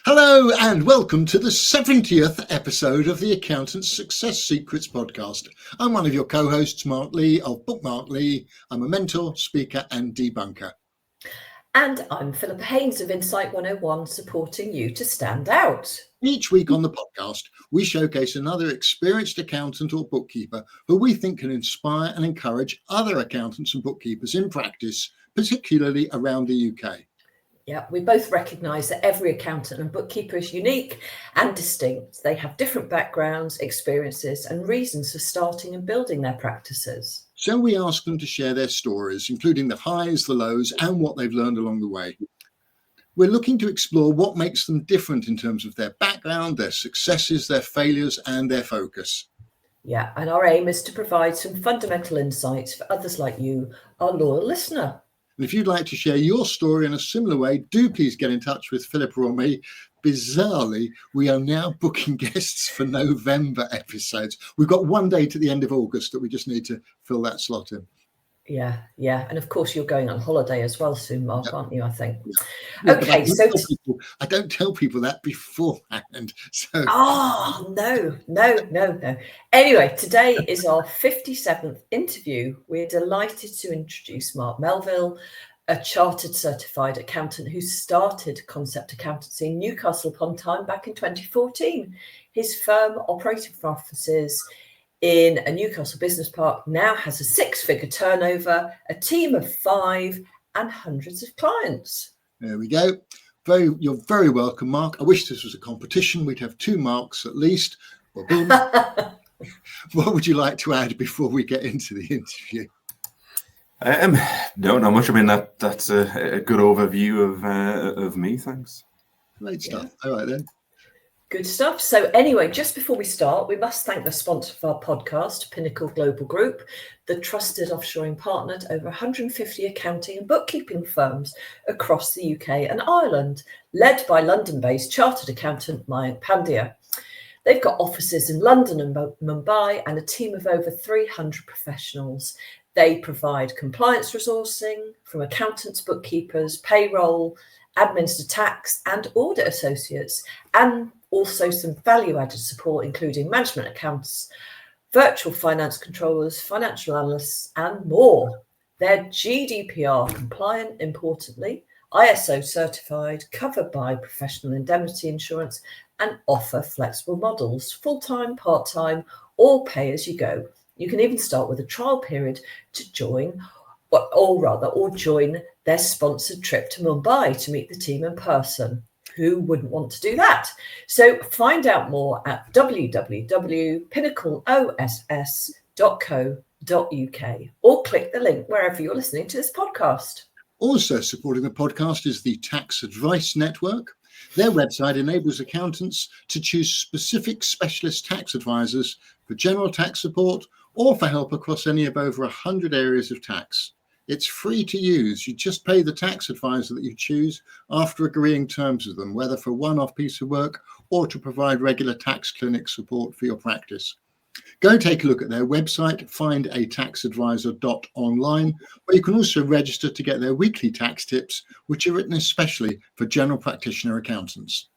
Hello and welcome to the 70th episode of the Accountant's Success Secrets podcast. I'm one of your co-hosts, Mark Lee of Bookmark Lee. I'm a mentor, speaker and debunker. And I'm Philippa Haynes of Insight 101, supporting you to stand out. Each week on the podcast, we showcase another experienced accountant or bookkeeper who we think can inspire and encourage other accountants and bookkeepers in practice, particularly around the UK. Yeah, we both recognise that every accountant and bookkeeper is unique and distinct. They have different backgrounds, experiences and reasons for starting and building their practices. So we ask them to share their stories, including the highs, the lows and what they've learned along the way. We're looking to explore what makes them different in terms of their background, their successes, their failures and their focus. Yeah, and our aim is to provide some fundamental insights for others like you, our loyal listener. And if you'd like to share your story in a similar way, do please get in touch with Philippa or me. Bizarrely, we are now booking guests for November episodes. We've got one date at the end of August that we just need to fill that slot in. Yeah. And of course, you're going on holiday as well soon, Mark, aren't you, I think? Yeah, okay, I don't tell people that beforehand. So. Oh, no. Anyway, today is our 57th interview. We're delighted to introduce Mark Melville, a chartered certified accountant who started Concept Accountancy in Newcastle upon Tyne back in 2014. His firm, operating from offices in a Newcastle business park, now has a six-figure turnover, a team of 5 and hundreds of clients. There we go. You're very welcome, Mark. I wish this was a competition. We'd have 2 marks at least. Well, boom. What would you like to add before we get into the interview? Don't know much. I mean, that's a good overview of me. Thanks. Great stuff. Yeah. All right then. Good stuff. So anyway, just before we start, we must thank the sponsor of our podcast, Pinnacle Global Group, the trusted offshoring partner to over 150 accounting and bookkeeping firms across the UK and Ireland, led by London-based chartered accountant Mayank Pandya. They've got offices in London and Mumbai and a team of over 300 professionals. They provide compliance resourcing from accountants, bookkeepers, payroll, admins to tax and audit associates, and also some value-added support, including management accounts, virtual finance controllers, financial analysts, and more. They're GDPR compliant, importantly, ISO certified, covered by professional indemnity insurance, and offer flexible models, full-time, part-time, or pay-as-you-go. You can even start with a trial period to join, or join their sponsored trip to Mumbai to meet the team in person. Who wouldn't want to do that? So find out more at www.pinnacleoss.co.uk or click the link wherever you're listening to this podcast. Also supporting the podcast is the Tax Advice Network. Their website enables accountants to choose specific specialist tax advisors for general tax support or for help across any of over 100 areas of tax. It's free to use. You just pay the tax advisor that you choose after agreeing terms with them, whether for a one-off piece of work or to provide regular tax clinic support for your practice. Go take a look at their website, findataxadvisor.online, where you can also register to get their weekly tax tips, which are written especially for general practitioner accountants.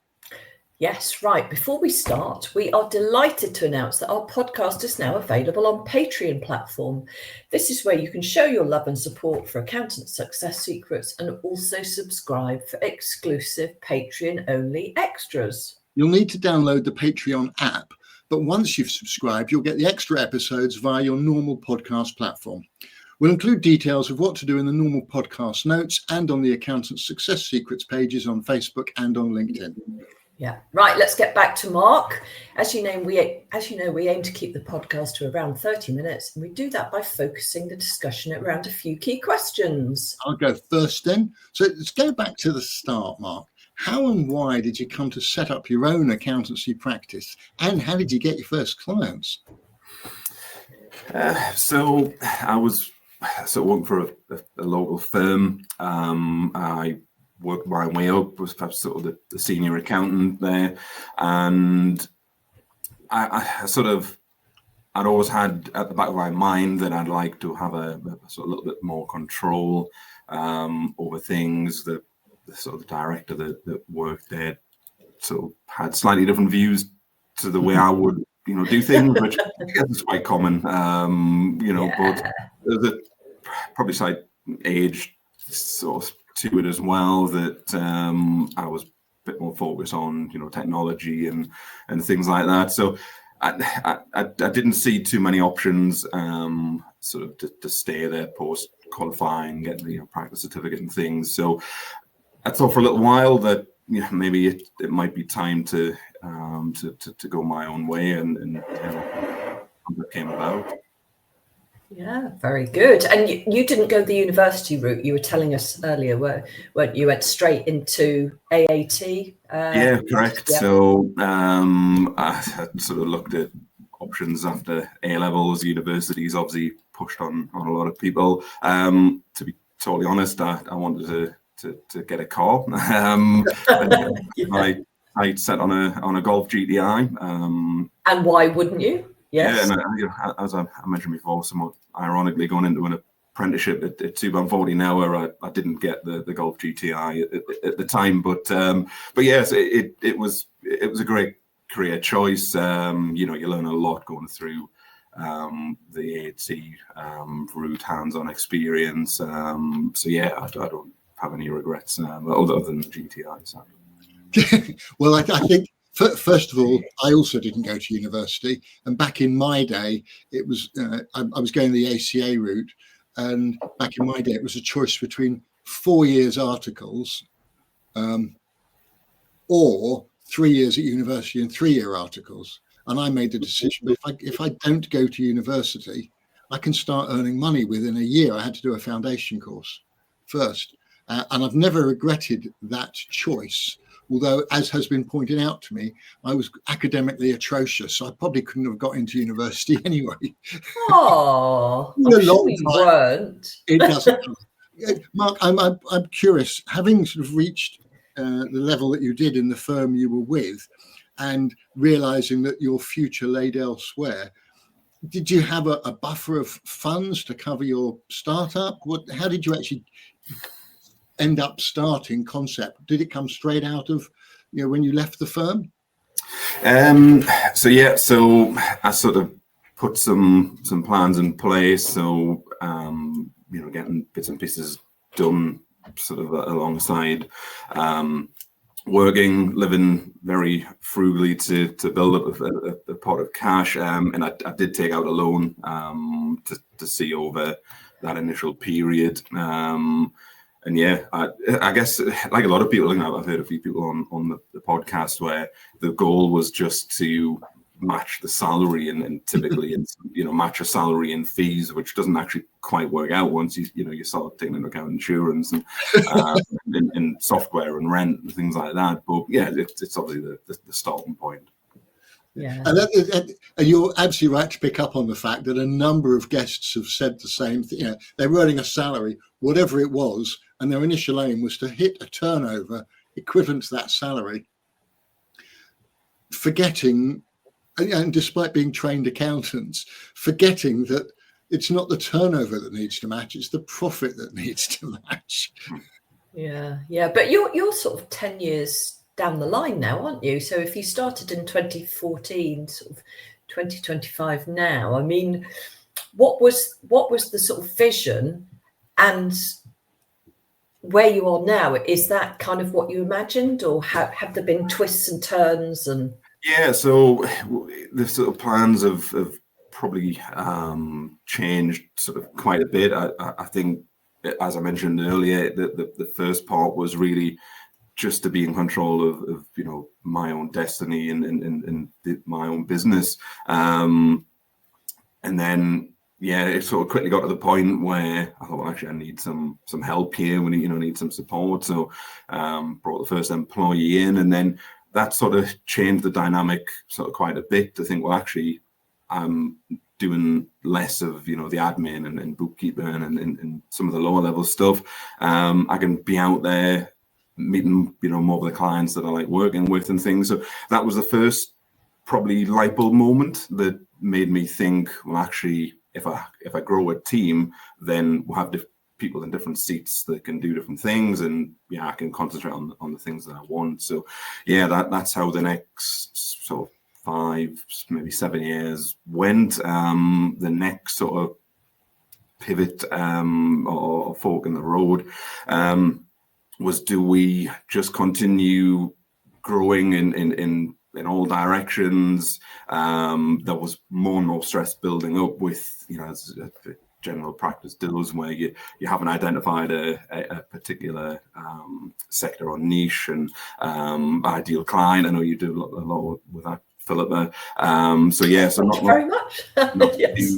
Yes, right. Before we start, we are delighted to announce that our podcast is now available on Patreon platform. This is where you can show your love and support for Accountant Success Secrets and also subscribe for exclusive Patreon-only extras. You'll need to download the Patreon app, but once you've subscribed, you'll get the extra episodes via your normal podcast platform. We'll include details of what to do in the normal podcast notes and on the Accountant Success Secrets pages on Facebook and on LinkedIn. Yeah, right. Let's get back to Mark. As you know, we aim to keep the podcast to around 30 minutes, and we do that by focusing the discussion around a few key questions. I'll go first then. So let's go back to the start, Mark. How and why did you come to set up your own accountancy practice, and how did you get your first clients? So I was working for a local firm. I worked my way up, was perhaps sort of the senior accountant there, and I'd always had at the back of my mind that I'd like to have a sort of little bit more control over things. The sort of director that worked there sort of had slightly different views to the way I would, do things, which I guess is quite common, but there's a probably slight age sort of to it as well, that I was a bit more focused on, technology and things like that. So I didn't see too many options sort of to stay there post qualifying, get the practice certificate and things. So I thought for a little while that maybe it might be time to go my own way, and that came about. Yeah, very good. And you didn't go the university route. You were telling us earlier, weren't you? Went straight into AAT. Yeah, correct. Yeah. So I sort of looked at options after A levels. Universities obviously pushed on a lot of people. To be totally honest, I wanted to get a car. I set on a Golf GTI. And why wouldn't you? Yes. Yeah, and as I mentioned before, somewhat ironically, going into an apprenticeship at £2.40 an hour, I didn't get the Golf GTI at the time, but yes, it was a great career choice. You learn a lot going through the AAT route, hands-on experience. So yeah, I don't have any regrets other than the GTI. So. Well, I think. First of all, I also didn't go to university, and back in my day, it was I was going the ACA route, and back in my day, it was a choice between 4 years articles, or 3 years at university and 3-year articles. And I made the decision: if I don't go to university, I can start earning money within a year. I had to do a foundation course first, and I've never regretted that choice. Although, as has been pointed out to me, I was academically atrocious, so I probably couldn't have got into university anyway. Oh, I'm sure you weren't. It doesn't. Mark, I'm curious. Having sort of reached the level that you did in the firm you were with, and realizing that your future laid elsewhere, did you have a buffer of funds to cover your startup? How did you actually end up starting Concept? Did it come straight out of when you left the firm? So I sort of put some plans in place. So getting bits and pieces done sort of alongside working, living very frugally to build up a pot of cash, and I did take out a loan to see over that initial period. And yeah, I guess like a lot of people, I've heard a few people on the podcast where the goal was just to match the salary and typically match a salary and fees, which doesn't actually quite work out once you start taking into account insurance and software and rent and things like that. But yeah, it's obviously the starting point. Yeah. And you're absolutely right to pick up on the fact that a number of guests have said the same thing. They were earning a salary, whatever it was, and their initial aim was to hit a turnover equivalent to that salary, forgetting, and despite being trained accountants, forgetting that it's not the turnover that needs to match, it's the profit that needs to match. Yeah. But you're sort of 10 years down the line now, aren't you? So if you started in 2014, sort of 2025 now, I mean, what was the sort of vision, and where you are now, is that kind of what you imagined, or have there been twists and turns? And yeah, so the sort of plans have probably changed sort of quite a bit. I think, as I mentioned earlier, the first part was really just to be in control of my own destiny and my own business, and then it sort of quickly got to the point where I thought, well, actually I need some help here. We need some support. So brought the first employee in, and then that sort of changed the dynamic sort of quite a bit to think, well, actually I'm doing less of the admin and bookkeeping and some of the lower level stuff. I can be out there meeting more of the clients that I like working with and things. So that was the first probably light bulb moment that made me think, well, actually if I grow a team, then we'll have people in different seats that can do different things, and I can concentrate on the things that I want. So that's how the next sort of 5, maybe 7 years went. The next sort of pivot or fork in the road was, do we just continue growing in all directions? There was more and more stress building up with, as general practice does, where you haven't identified a particular sector or niche and ideal client. I know you do a lot with that, Philippa. So Thank you very much. Yes.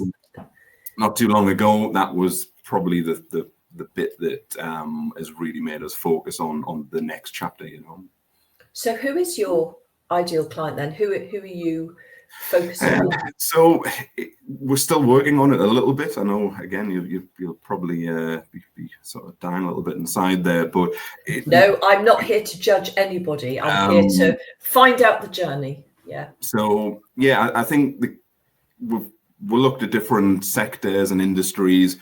Not too long ago, that was probably the bit that has really made us focus on the next chapter. So, who is your ideal client then? Who are you focusing on? So we're still working on it a little bit. I know, again, you'll probably be sort of dying a little bit inside there, but no, I'm not here to judge anybody. I'm here to find out the journey. Yeah. So I think we've looked at different sectors and industries.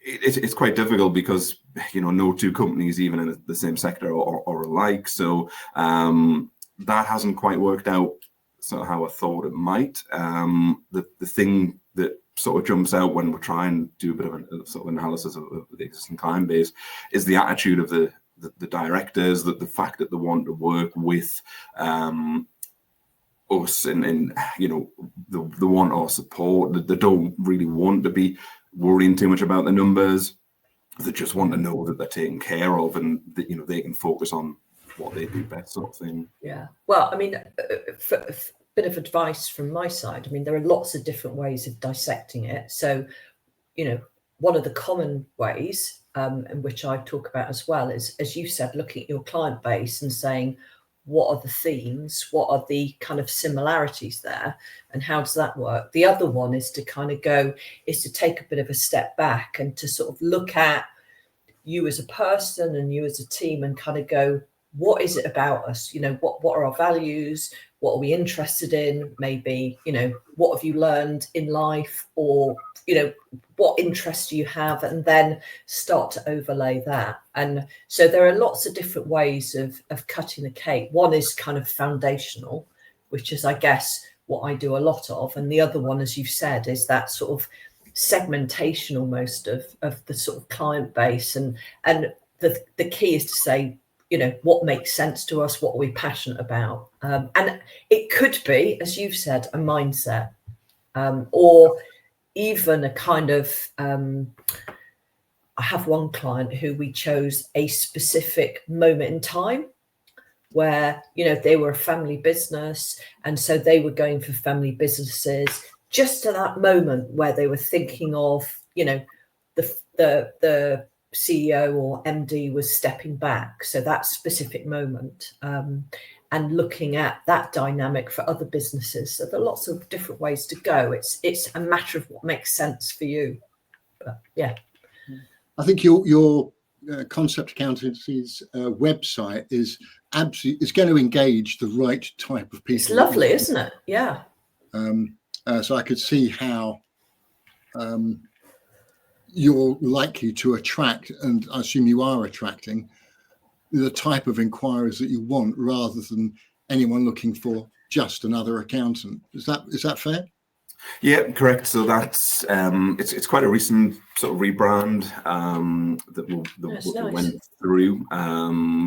It's quite difficult because no two companies, even in the same sector, are alike. So that hasn't quite worked out sort of how I thought it might. The thing that sort of jumps out when we're trying to do a bit of a sort of analysis of the existing client base is the attitude of the directors, that the fact that they want to work with us and they want our support, that they don't really want to be worrying too much about the numbers. They just want to know that they're taken care of and that they can focus on what they do best, sort of thing. Yeah. Well, I mean, a bit of advice from my side. I mean, there are lots of different ways of dissecting it. So, one of the common ways, and which I talk about as well, is, as you said, looking at your client base and saying, what are the themes? What are the kind of similarities there? And how does that work? The other one is to take a bit of a step back and to sort of look at you as a person and you as a team and kind of go, what is it about us? What are our values? What are we interested in? Maybe, what have you learned in life? Or, what interests do you have? And then start to overlay that. And so there are lots of different ways of cutting the cake. One is kind of foundational, which is, I guess, what I do a lot of. And the other one, as you've said, is that sort of segmentation almost of the sort of client base. And the key is to say, what makes sense to us? What are we passionate about? And it could be, as you've said, a mindset, or even a kind of, I have one client who we chose a specific moment in time where, they were a family business. And so they were going for family businesses just to that moment where they were thinking of, the CEO or MD was stepping back. So that specific moment, and looking at that dynamic for other businesses. So there are lots of different ways to go. It's a matter of what makes sense for you. But yeah. I think your Concept Accountancy's website is going to engage the right type of people. It's lovely, isn't it? Yeah. So I could see how you're likely to attract, and I assume you are attracting, the type of inquiries that you want, rather than anyone looking for just another accountant. Is that fair? Yeah, correct. So that's it's quite a recent sort of rebrand that we went through.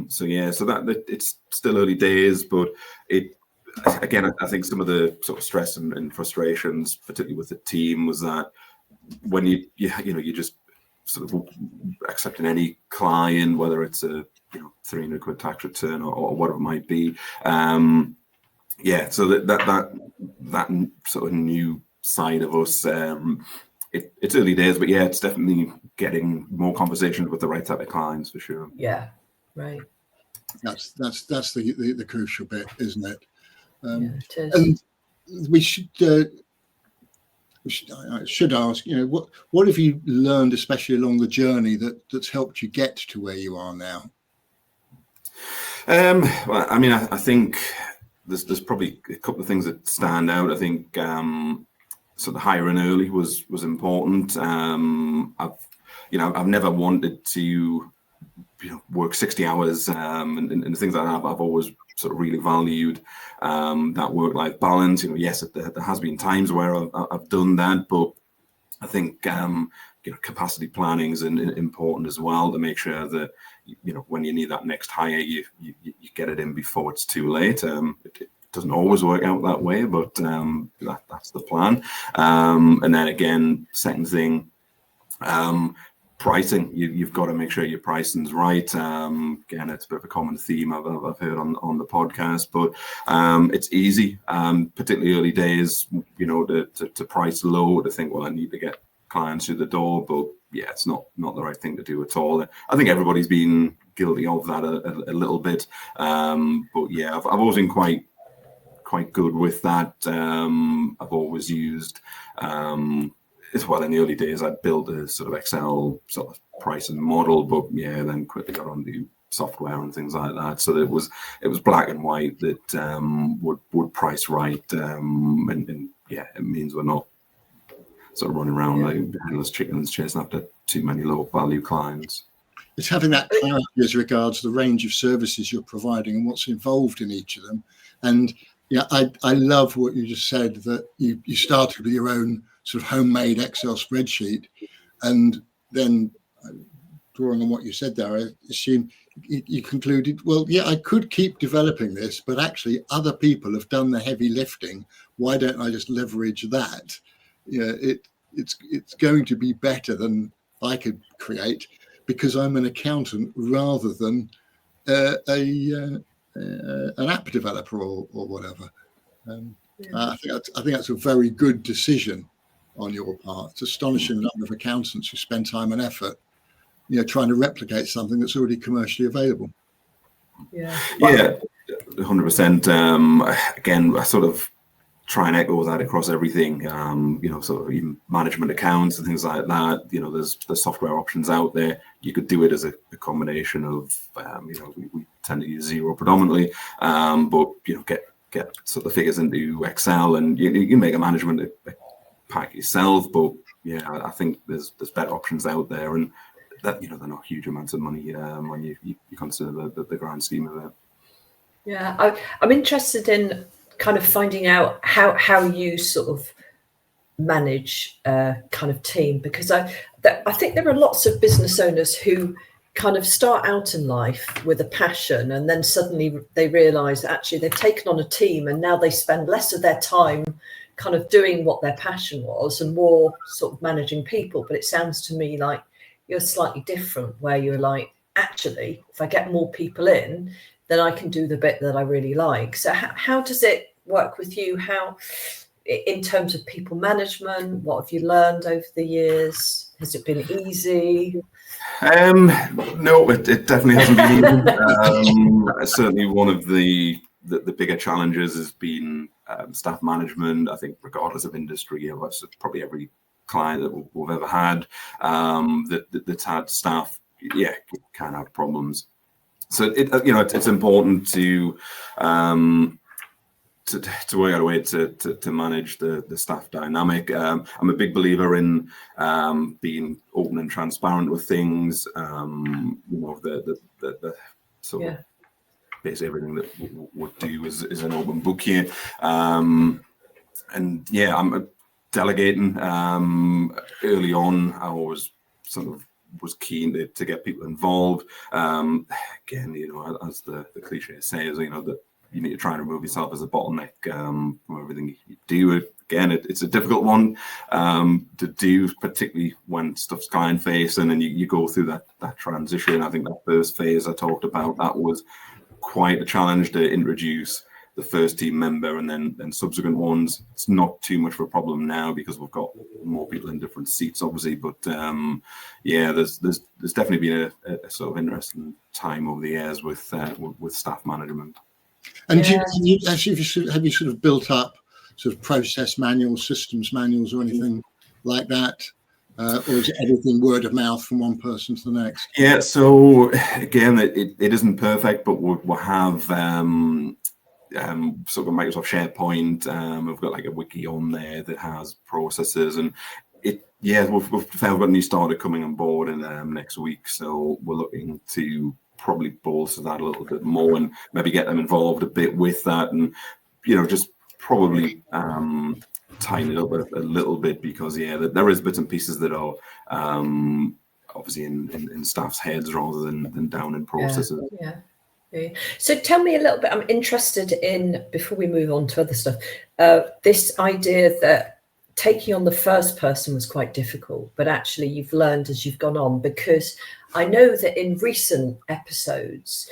So that it's still early days, but again, I think some of the sort of stress and frustrations, particularly with the team, was that when you just sort of accepting any client, whether it's a 300 quid tax return or whatever it might be, so that sort of new side of us, it's early days, but it's definitely getting more conversations with the right type of clients for sure. Yeah, right. That's the crucial bit, isn't it? It is. And we should. I should ask, what have you learned, especially along the journey, that's helped you get to where you are now? Well, I mean, I think there's probably a couple of things that stand out. I think so the hiring early was important. I've never wanted to work 60 hours and things like that. But I've always sort of really valued that work-life balance. Yes, there has been times where I've done that, but I think capacity planning is important as well, to make sure that when you need that next hire, you get it in before it's too late. It doesn't always work out that way, but that's the plan. And then again, second thing, pricing. You've got to make sure your pricing's right. Again, it's a bit of a common theme I've heard on the podcast, but it's easy, particularly early days, to price low, to think, well, I need to get clients through the door, but yeah, it's not the right thing to do at all. I think everybody's been guilty of that a little bit, but yeah, I've always been quite good with that. I've always used as well in the early days. I built a sort of Excel sort of pricing model, but yeah, then quickly got onto software and things like that. So it was black and white that would price right, and yeah, it means we're not sort of running around like headless chickens chasing after too many low value clients. It's having that clarity as regards the range of services you're providing and what's involved in each of them. And yeah, I love what you just said, that you started with your own sort of homemade Excel spreadsheet, and then drawing on what you said there, I assume you concluded, well, yeah, I could keep developing this, but actually other people have done the heavy lifting. Why don't I just leverage that? It's going to be better than I could create, because I'm an accountant rather than an app developer or whatever. I think that's a very good decision on your part. It's astonishing the number of accountants who spend time and effort, trying to replicate something that's already commercially available. Yeah, 100%. Again, I sort of try and echo that across everything. Sort of even management accounts and things like that. There's software options out there. You could do it as a combination of, we tend to use Xero predominantly, but get sort of figures into Excel, and you can make a management pack yourself. But yeah, I think there's better options out there, and that they're not huge amounts of money when you consider the grand scheme of it. Yeah, I'm interested in kind of finding out how you sort of manage a kind of team, because I think there are lots of business owners who kind of start out in life with a passion, and then suddenly they realize that actually they've taken on a team, and now they spend less of their time kind of doing what their passion was and more sort of managing people. But it sounds to me like you're slightly different, where you're like, actually, if I get more people in, then I can do the bit that I really like. So how does it work with you? How, in terms of people management, what have you learned over the years? Has it been easy? No, it definitely hasn't been easy. Certainly one of the bigger challenges has been staff management. I think regardless of industry, probably every client that we've ever had that's had staff, can have problems. So it's important to work out a way to manage the staff dynamic. I'm a big believer in being open and transparent with things. The sort of basically everything that we do is an open book here. I'm delegating. Early on, I always sort of was keen to get people involved. Again, as the cliche says, that you need to try and remove yourself as a bottleneck from everything you do. Again, it's a difficult one to do, particularly when stuff's client facing and you go through that transition. I think that first phase I talked about, that was quite a challenge to introduce the first team member, and then subsequent ones. It's not too much of a problem now because we've got more people in different seats, obviously. But there's definitely been a sort of interesting time over the years with staff management. And have you sort of built up sort of process manuals, systems manuals, or anything like that? Or is it everything word of mouth from one person to the next? Yeah, so again, it isn't perfect, but we'll have sort of Microsoft SharePoint. We've got like a wiki on there that has processes, and Yeah, we've got a new starter coming on board in next week, so we're looking to probably bolster that a little bit more and maybe get them involved a bit with that, and just probably tighten it up a little bit, because there is bits and pieces that are obviously in staff's heads rather than down in processes. Yeah. So tell me a little bit, I'm interested in, before we move on to other stuff, this idea that taking on the first person was quite difficult, but actually you've learned as you've gone on, because I know that in recent episodes,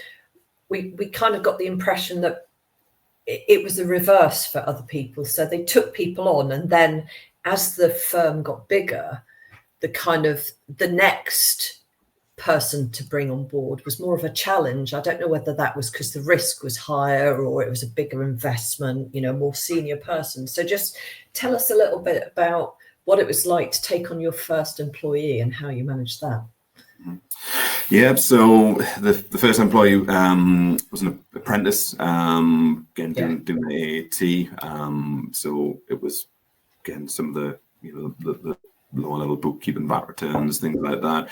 we kind of got the impression that it was the reverse for other people. So they took people on, and then as the firm got bigger, the next person to bring on board was more of a challenge. I don't know whether that was because the risk was higher or it was a bigger investment, more senior person. So just tell us a little bit about what it was like to take on your first employee and how you managed that. Yeah, so the first employee was an apprentice, again doing the AAT. So it was again some of the the lower level bookkeeping, VAT returns, things like that.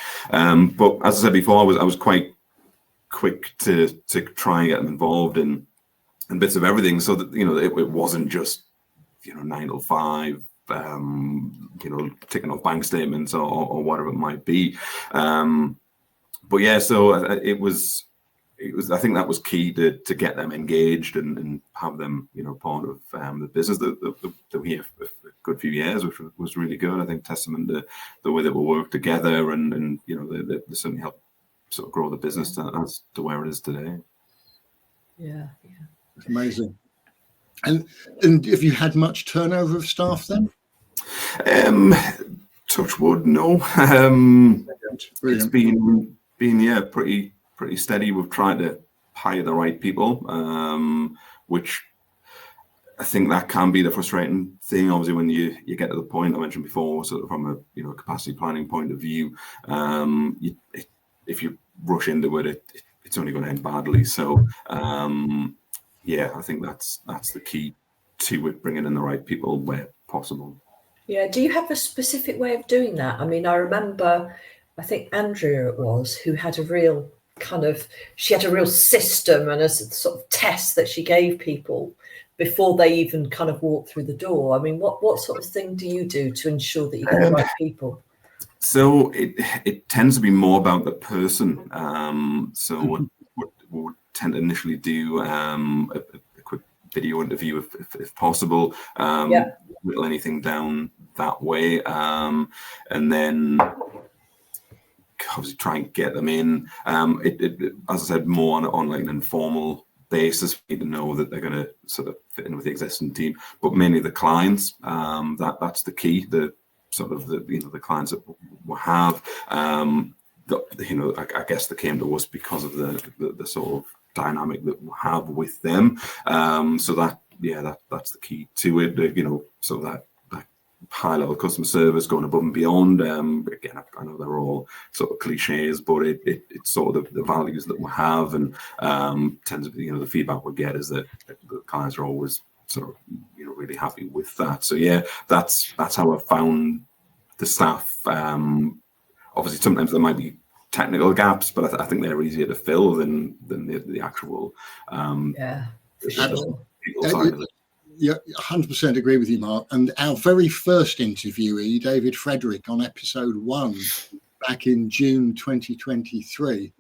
But as I said before, I was quite quick to try and get them involved in bits of everything, so that it wasn't just 9 to 5, ticking off bank statements or whatever it might be. But yeah, so it was. I think that was key to get them engaged and have them, part of the business that we have for a good few years, which was really good. I think testament to the way that we work together, and they certainly helped sort of grow the business as to where it is today. Yeah. It's amazing. And have you had much turnover of staff then? Touch wood, no. It's been pretty steady. We've tried to hire the right people, which I think that can be the frustrating thing. Obviously, when you get to the point I mentioned before, sort of from a capacity planning point of view, if you rush into it, it's only going to end badly. So I think that's the key to it, bringing in the right people where possible. Yeah. Do you have a specific way of doing that? I mean, I remember, I think Andrea it was, who had a real she had a real system and a sort of test that she gave people before they even kind of walked through the door. I mean, what sort of thing do you do to ensure that you get the right people? So it tends to be more about the person. So we'll tend to initially do a quick video interview if possible. Whittle anything down that way, and then obviously try and get them in. As I said, more on like an informal basis. We need to know that they're going to sort of fit in with the existing team, but mainly the clients. That's the key. The sort of the clients that we have. I guess they came to us because of the sort of dynamic that we have with them. So that's the key to it. So that high-level customer service, going above and beyond. Again, I know they're all sort of cliches, but it's sort of the values that we have, and tends to be, the feedback we get is that the clients are always sort of really happy with that. So yeah, that's how I found the staff. Obviously, sometimes there might be technical gaps, but I think they're easier to fill than the actual people side of it. Yeah, 100% agree with you, Mark. And our very first interviewee, David Frederick, on episode 1 back in June 2023,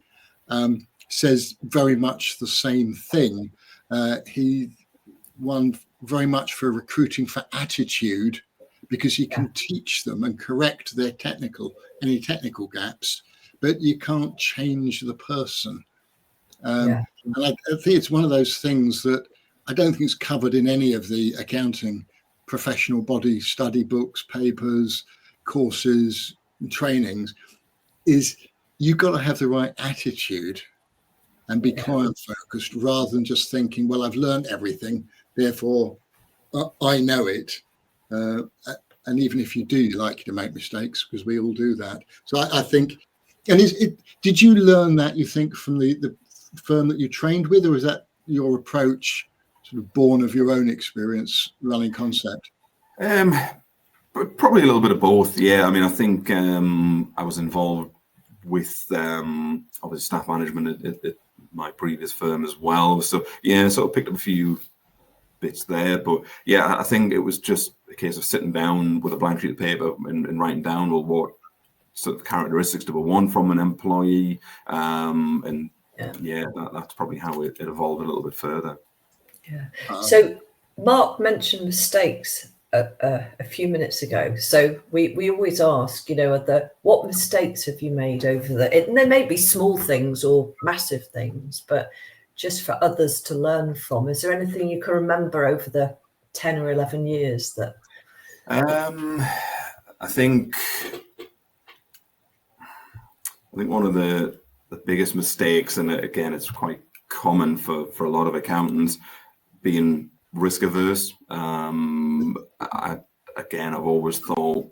says very much the same thing. He won very much for recruiting for attitude, because he can teach them and correct their any technical gaps, but you can't change the person. And I think it's one of those things that I don't think it's covered in any of the accounting professional body study books, papers, courses, and trainings, is you've got to have the right attitude and be client focused, rather than just thinking, well, I've learned everything, therefore I know it. And even if you do, you like to make mistakes, because we all do that. So I think, and did you learn that, you think, from the firm that you trained with, or is that your approach sort of born of your own experience running Concept? But probably a little bit of both. Yeah, I mean, I think I was involved with obviously staff management at my previous firm as well. So yeah, sort of picked up a few bits there. But yeah, I think it was just a case of sitting down with a blank sheet of paper and writing down, well, what sort of characteristics do we want from an employee, and yeah, that's probably how it evolved a little bit further. Yeah. So Mark mentioned mistakes a few minutes ago. So we always ask, what mistakes have you made over and there may be small things or massive things, but just for others to learn from. Is there anything you can remember over the 10 or 11 years that? I think one of the biggest mistakes, and again, it's quite common for a lot of accountants, being risk averse. I've always thought,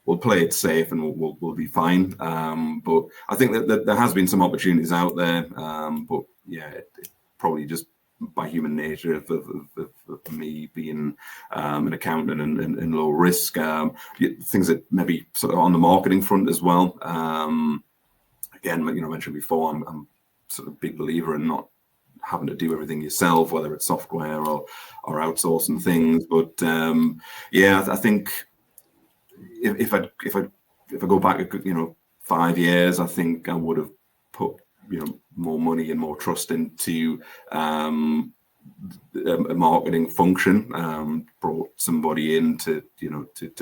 we'll play it safe and we'll be fine. But I think that there has been some opportunities out there. But yeah, it probably just by human nature of me being an accountant and low risk, things that maybe sort of on the marketing front as well. Again, I mentioned before, I'm sort of a big believer in not having to do everything yourself, whether it's software or outsourcing things. But yeah, I think if I go back, 5 years, I think I would have put more money and more trust into a marketing function. Brought somebody in to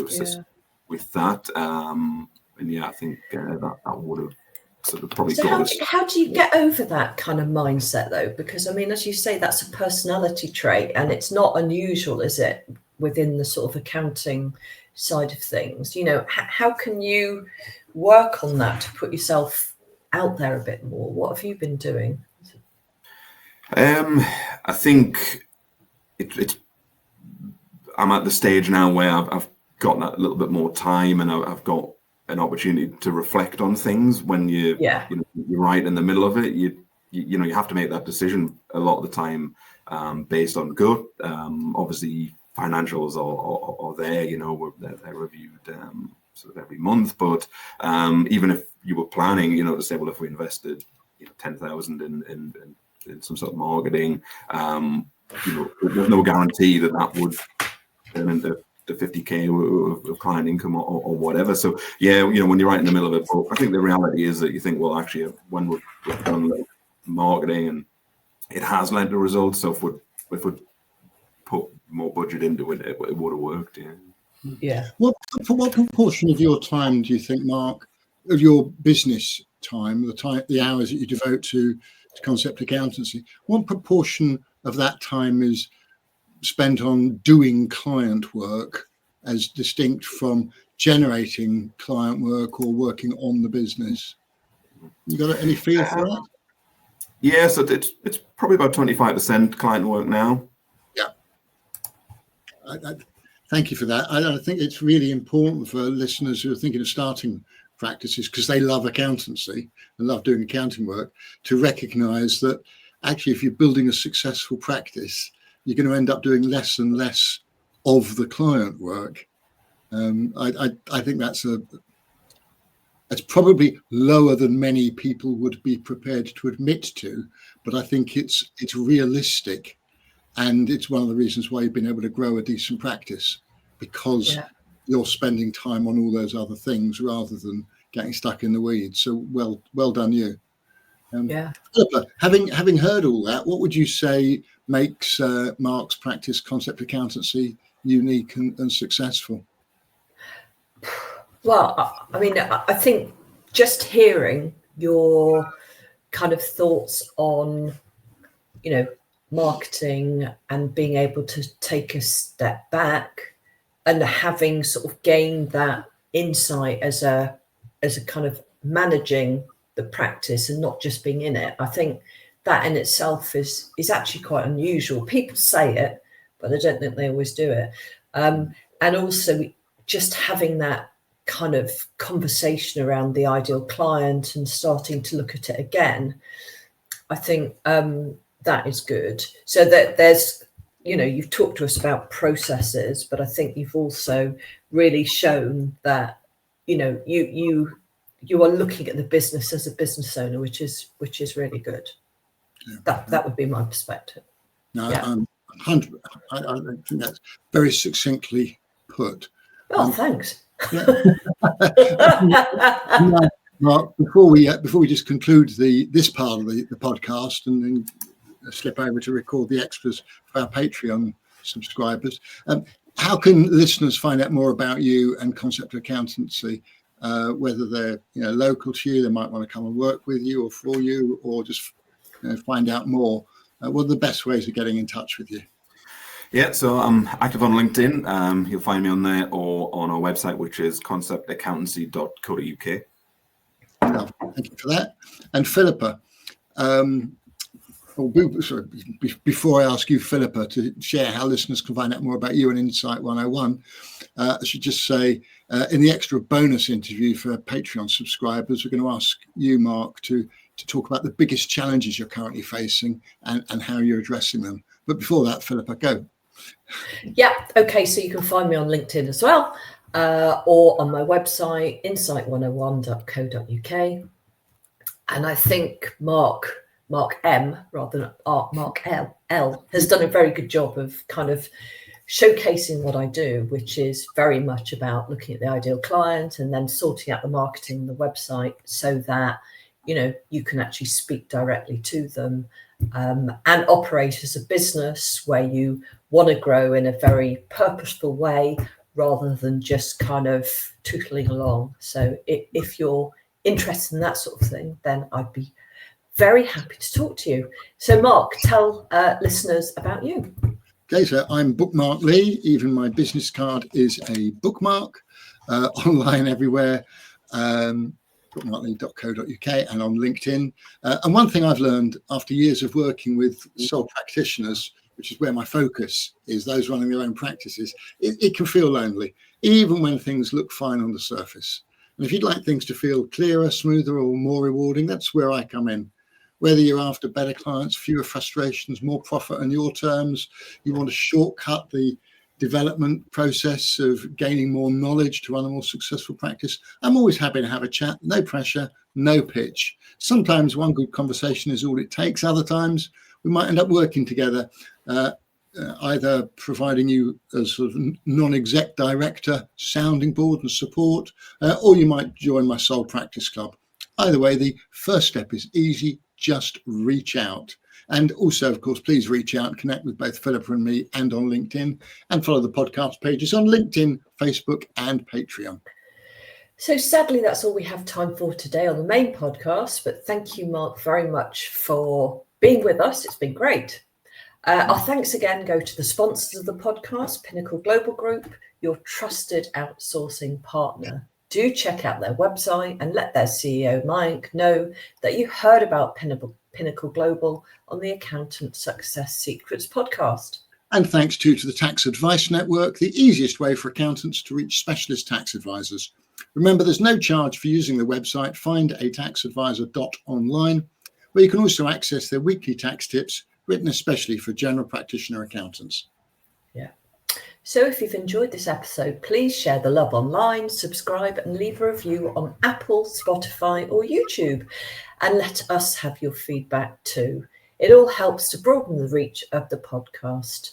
assist with that, and yeah, I think that would have sort of probably. So how do you get over that kind of mindset though? Because I mean, as you say, that's a personality trait, and it's not unusual, is it, within the sort of accounting side of things? How can you work on that to put yourself out there a bit more? What have you been doing? I think I'm at the stage now where I've got that little bit more time, and I've got an opportunity to reflect on things. When you're right in the middle of it, you have to make that decision a lot of the time based on gut. Obviously, financials are there. They're reviewed sort of every month. But even if you were planning, to say, well, if we invested 10,000 in some sort of marketing, there's no guarantee that would turn into the 50k of client income or whatever. So yeah, when you're right in the middle of it, but I think the reality is that you think, well, actually, when we've done marketing and it has led to results, so if we put more budget into it, it would have worked. Yeah. What proportion of your time do you think, Mark, of your business time, the hours that you devote to Concept Accountancy, what proportion of that time is spent on doing client work as distinct from generating client work or working on the business? You got any feel for that? Yeah, so it's probably about 25% client work now. Yeah. Thank you for that. I think it's really important for listeners who are thinking of starting practices, because they love accountancy and love doing accounting work, to recognise that actually, if you're building a successful practice, you're going to end up doing less and less of the client work. I think that's probably lower than many people would be prepared to admit to, but I think it's realistic, and it's one of the reasons why you've been able to grow a decent practice, because you're spending time on all those other things rather than getting stuck in the weeds. So well done you. Philippa, having heard all that, what would you say makes Mark's practice, Concept Accountancy, unique and successful? Well, I mean, I think just hearing your kind of thoughts on, marketing and being able to take a step back and having sort of gained that insight as a kind of managing the practice and not just being in it. I think that in itself is actually quite unusual. People say it, but I don't think they always do it. And also just having that kind of conversation around the ideal client and starting to look at it again, I think that is good. So that there's, you've talked to us about processes, but I think you've also really shown that, you are looking at the business as a business owner, which is really good. Yeah. That would be my perspective. No, yeah. I think that's very succinctly put. Oh, thanks. Yeah. Mark, before we just conclude this part of the podcast and then slip over to record the extras for our Patreon subscribers, how can listeners find out more about you and Concept Accountancy? Whether they're local to you, they might want to come and work with you or for you, or just find out more. What are the best ways of getting in touch with you? Yeah, so I'm active on LinkedIn. You'll find me on there or on our website, which is conceptaccountancy.co.uk. Thank you for that. And Philippa, before I ask you, Philippa, to share how listeners can find out more about you and Insight 101, I should just say in the extra bonus interview for Patreon subscribers, we're going to ask you, Mark, to talk about the biggest challenges you're currently facing and how you're addressing them. But before that, Philippa, go. Yeah, okay, so you can find me on LinkedIn as well, or on my website, insight101.co.uk. And I think Mark M, rather than Mark L, has done a very good job of kind of showcasing what I do, which is very much about looking at the ideal client and then sorting out the marketing and the website so that, you can actually speak directly to them and operate as a business where you want to grow in a very purposeful way rather than just kind of tootling along. So if you're interested in that sort of thing, then I'd be very happy to talk to you. So Mark, tell listeners about you. Okay, so I'm Bookmark Lee. Even my business card is a bookmark, online everywhere, bookmarklee.co.uk and on LinkedIn. And one thing I've learned after years of working with sole practitioners, which is where my focus is, those running their own practices, it can feel lonely, even when things look fine on the surface. And if you'd like things to feel clearer, smoother, or more rewarding, that's where I come in. Whether you're after better clients, fewer frustrations, more profit on your terms, you want to shortcut the development process of gaining more knowledge to run a more successful practice, I'm always happy to have a chat. No pressure, no pitch. Sometimes one good conversation is all it takes. Other times we might end up working together, either providing you a sort of non-exec director sounding board and support, or you might join my sole practice club. Either way, the first step is easy. Just reach out. And also, of course, please reach out and connect with both Philippa and me and on LinkedIn, and follow the podcast pages on LinkedIn, Facebook and Patreon. So sadly, that's all we have time for today on the main podcast. But thank you, Mark, very much for being with us. It's been great. Our thanks again go to the sponsors of the podcast, Pinnacle Global Group, your trusted outsourcing partner. Do check out their website and let their CEO, Mike, know that you heard about Pinnacle Global on the Accountant Success Secrets podcast. And thanks too to the Tax Advice Network, the easiest way for accountants to reach specialist tax advisors. Remember, there's no charge for using the website findataxadvisor.online, where you can also access their weekly tax tips written especially for general practitioner accountants. Yeah. So if you've enjoyed this episode, please share the love online, subscribe and leave a review on Apple, Spotify or YouTube, and let us have your feedback too. It all helps to broaden the reach of the podcast.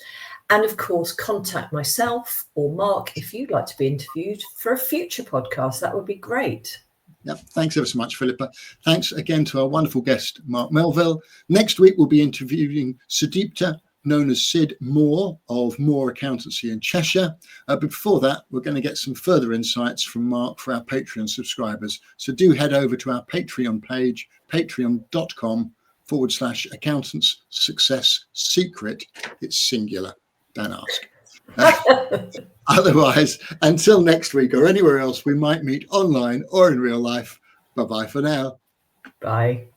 And of course, contact myself or Mark if you'd like to be interviewed for a future podcast. That would be great. Yep. Thanks ever so much, Philippa. Thanks again to our wonderful guest, Mark Melville. Next week, we'll be interviewing Sudipta, known as Sid Moore of Moore Accountancy in Cheshire. But before that, we're going to get some further insights from Mark for our Patreon subscribers. So do head over to our Patreon page, patreon.com/accountants success secret. It's singular. Don't ask. Otherwise, until next week or anywhere else we might meet online or in real life, bye-bye for now. Bye.